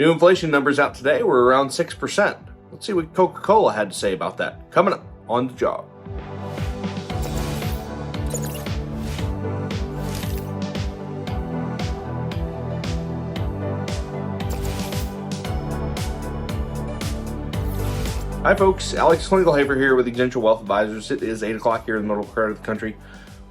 New inflation numbers out today were around 6%. Let's see what Coca-Cola had to say about that. Coming up on The Job. Hi folks, Alex Klingelhoeffer here with Exencial Wealth Advisors. It is 8 o'clock here in the middle part of the country.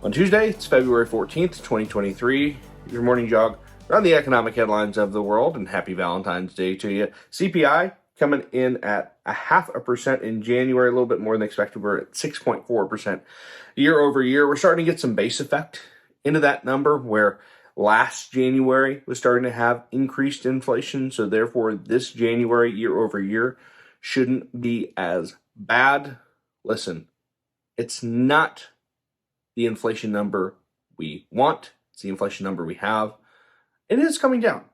On Tuesday, it's February 14th, 2023. Your morning jog around the economic headlines of the world, and happy Valentine's Day to you. CPI coming in at 0.5% in January, a little bit more than expected. We're at 6.4% year over year. We're starting to get some base effect into that number where last January was starting to have increased inflation. So therefore, this January year over year shouldn't be as bad. Listen, it's not the inflation number we want. It's the inflation number we have. It is coming down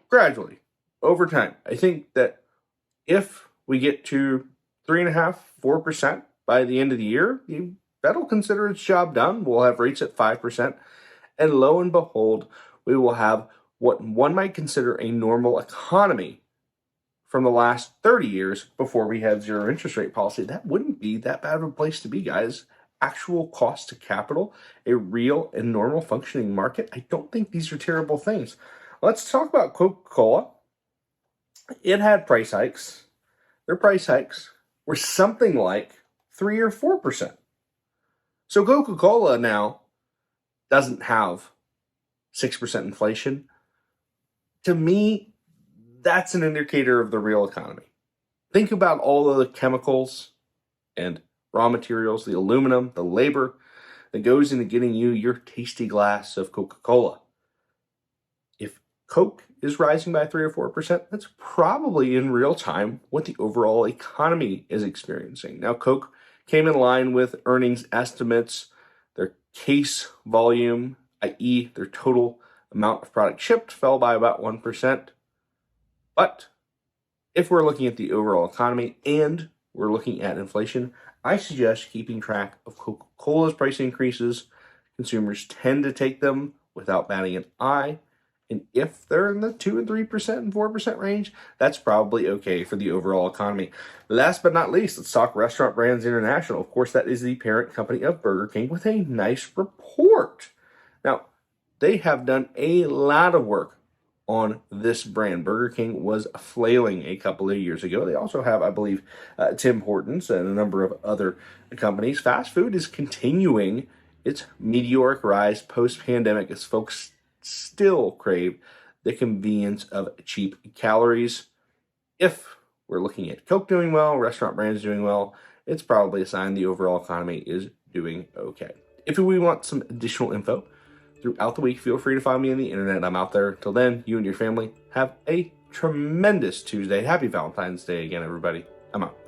gradually over time. I think that if we get to 3.5%, 4% by the end of the year, the Fed will consider its job done. We'll have rates at 5%. And lo and behold, we will have what one might consider a normal economy from the last 30 years before we had zero interest rate policy. That wouldn't be that bad of a place to be, guys. Actual cost to capital, a real and normal functioning market. I don't think these are terrible things. Let's talk about Coca-Cola. It had price hikes. Their price hikes were something like 3 or 4%. So Coca-Cola now doesn't have 6% inflation. To me, that's an indicator of the real economy. Think about all of the chemicals and raw materials, the aluminum, the labor that goes into getting you your tasty glass of Coca-Cola. If Coke is rising by 3 or 4%, that's probably in real time what the overall economy is experiencing. Now, Coke came in line with earnings estimates. Their case volume, i.e. their total amount of product shipped, fell by about 1%. But if we're looking at the overall economy and we're looking at inflation, I suggest keeping track of Coca-Cola's price increases. Consumers tend to take them without batting an eye. And if they're in the 2 and 3% and 4% range, that's probably okay for the overall economy. Last but not least, let's talk Restaurant Brands International. Of course, that is the parent company of Burger King with a nice report. Now, they have done a lot of work on this brand. Burger King was flailing a couple of years ago. They also have, I believe, Tim Hortons and a number of other companies. Fast food is continuing its meteoric rise post-pandemic as folks still crave the convenience of cheap calories. If we're looking at Coke doing well, restaurant brands doing well, it's probably a sign the overall economy is doing okay. If we want some additional info throughout the week, feel free to find me on the internet. I'm out there. Till then, you and your family have a tremendous Tuesday. Happy Valentine's Day again, everybody. I'm out.